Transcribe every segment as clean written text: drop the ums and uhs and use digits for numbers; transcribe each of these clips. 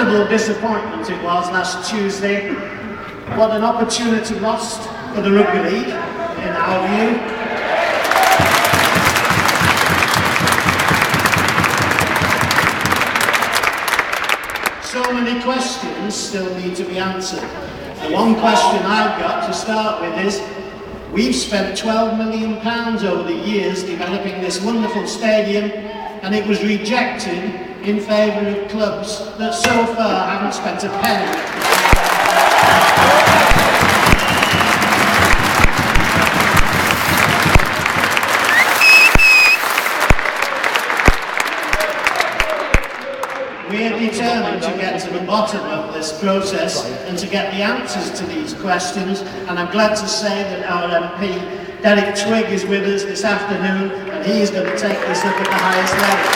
incredible disappointment it was last Tuesday. What an opportunity lost for the Rugby League, in our view. So many questions still need to be answered. The one question I've got to start with is, we've spent £12 million over the years developing this wonderful stadium, and it was rejected in favour of clubs that so far haven't spent a penny. We are determined to get to the bottom of this process and to get the answers to these questions, and I'm glad to say that our MP, Derek Twigg, is with us this afternoon, and he is going to take this up at the highest level.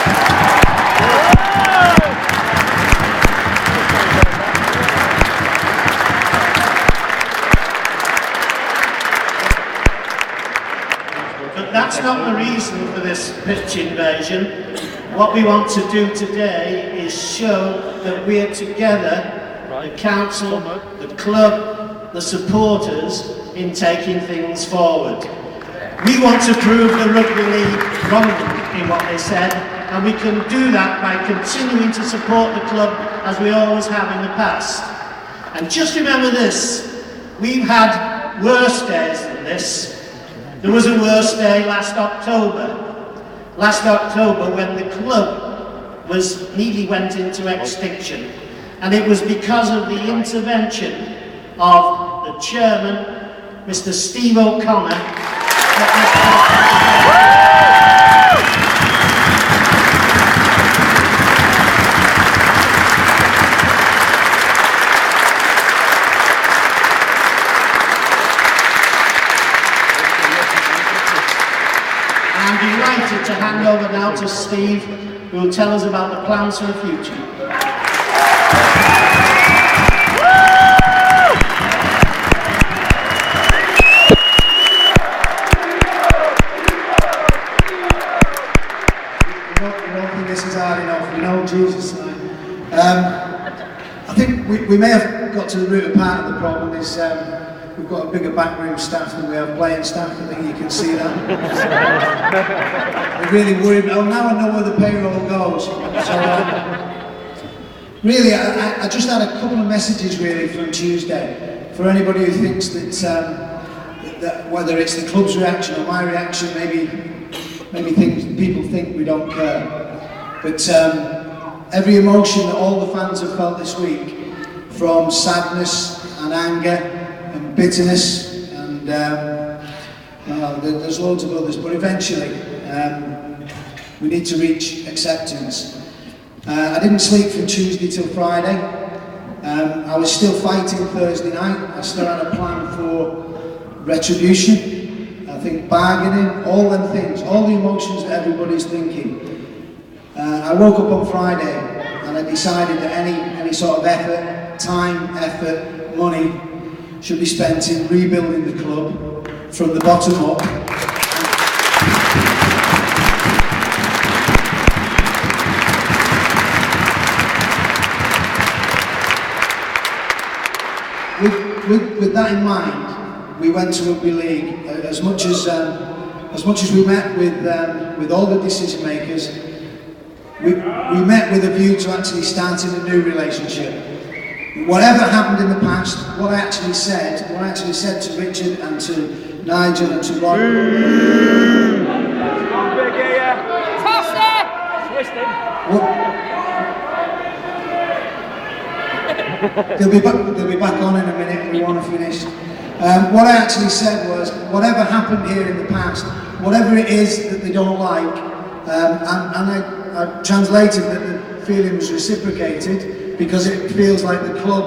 But that's not the reason for this pitch invasion. What we want to do today is show that we're together, the council, the club, the supporters, in taking things forward. We want to prove the Rugby League wrong in what they said, and we can do that by continuing to support the club as we always have in the past. And just remember this, we've had worse days than this. There was a worse day last October. Last October, when the club nearly went into extinction, and it was because of the intervention of the chairman, Mr. Steve O'Connor. I'm delighted to hand over now to Steve, who will tell us about the plans for the future. You don't think this is hard enough, you know Jesus tonight. I think we may have got to the root of part of the problem is we've got a bigger backroom staff than we have playing staff. I think you can see that. We're really worried. Oh, now I know where the payroll goes. So, really, I just had a couple of messages really from Tuesday for anybody who thinks that whether it's the club's reaction or my reaction, maybe people think we don't care. But every emotion that all the fans have felt this week, from sadness and anger and bitterness, and there's loads of others, but eventually we need to reach acceptance. I didn't sleep from Tuesday till Friday. I was still fighting Thursday night. I still had a plan for retribution, I think bargaining, all them things, all the emotions that everybody's thinking. I woke up on Friday and I decided that any sort of effort, time, effort, money should be spent in rebuilding the club from the bottom up. With that in mind, we went to Rugby League. As much as we met with all the decision makers, we met with a view to actually starting a new relationship. Whatever happened in the past, what I actually said to Richard and to Nigel and to Ron. They'll be back on in a minute. We want to finish. What I actually said was, whatever happened here in the past, whatever it is that they don't like, and I translated that the feeling was reciprocated because it feels like the club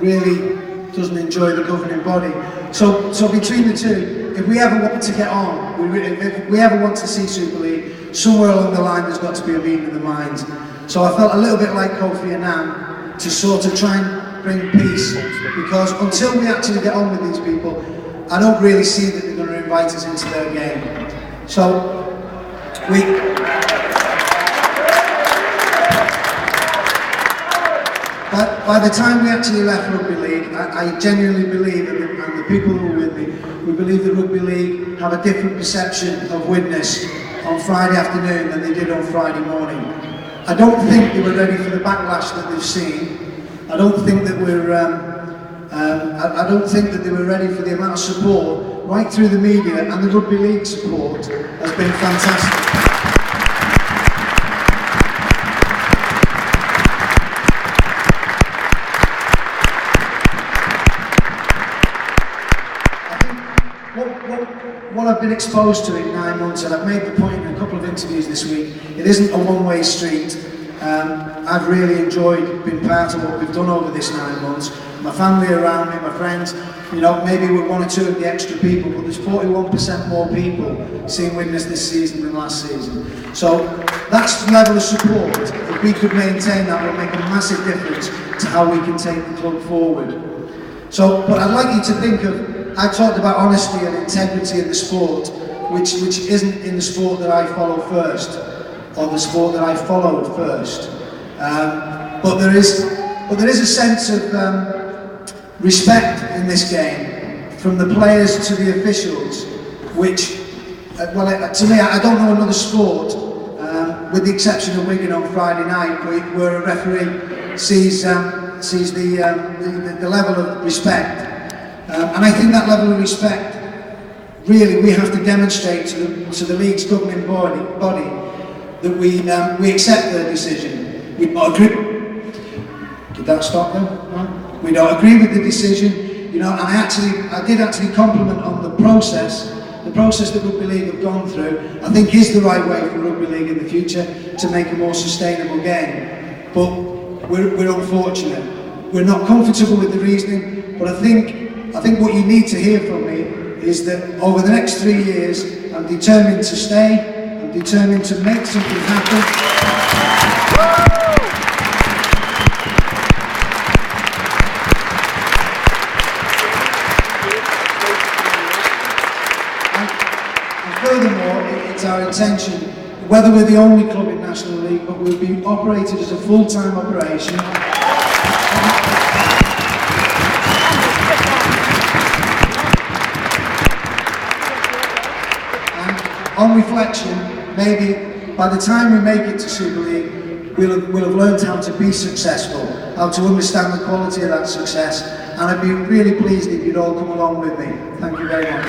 really doesn't enjoy the governing body. So between the two, if we ever want to get on, if we ever want to see Super League, somewhere along the line there's got to be a meeting of the minds. So I felt a little bit like Kofi Annan to sort of try and bring peace, because until we actually get on with these people, I don't really see that they're going to invite us into their game. So by the time we actually left Rugby League, I genuinely believe, and the people who were with me, we believe that Rugby League have a different perception of Widnes on Friday afternoon than they did on Friday morning. I don't think they were ready for the backlash that they've seen. I don't think that I don't think that they were ready for the amount of support right through the media, and the Rugby League support has been fantastic. What I've been exposed to in 9 months, and I've made the point in a couple of interviews this week, it isn't a one-way street. I've really enjoyed being part of what we've done over this 9 months. My family around me, my friends, you know, maybe we're 1 or 2 of the extra people, but there's 41% more people seeing Widnes this season than last season. So that's the level of support. If we could maintain that, it would make a massive difference to how we can take the club forward. So, but I'd like you to think of, I talked about honesty and integrity in the sport, which isn't in the sport that I follow first, or the sport that I followed first. But there is a sense of respect in this game, from the players to the officials, which, to me, I don't know another sport, with the exception of Wigan on Friday night, where a referee sees the level of respect. And I think that level of respect, really, we have to demonstrate to the league's governing body that we accept their decision. We don't agree. Did that stop them? No? We don't agree with the decision, you know. And I did actually compliment on the process that Rugby League have gone through. I think is the right way for Rugby League in the future to make a more sustainable game. But we're unfortunate. We're not comfortable with the reasoning. But I think what you need to hear from me is that over the next 3 years, I'm determined to stay. I'm determined to make something happen. And furthermore, it's our intention, whether we're the only club in National League, but we'll be operated as a full-time operation. On reflection, maybe by the time we make it to Super League, we'll have learned how to be successful, how to understand the quality of that success, and I'd be really pleased if you'd all come along with me. Thank you very much.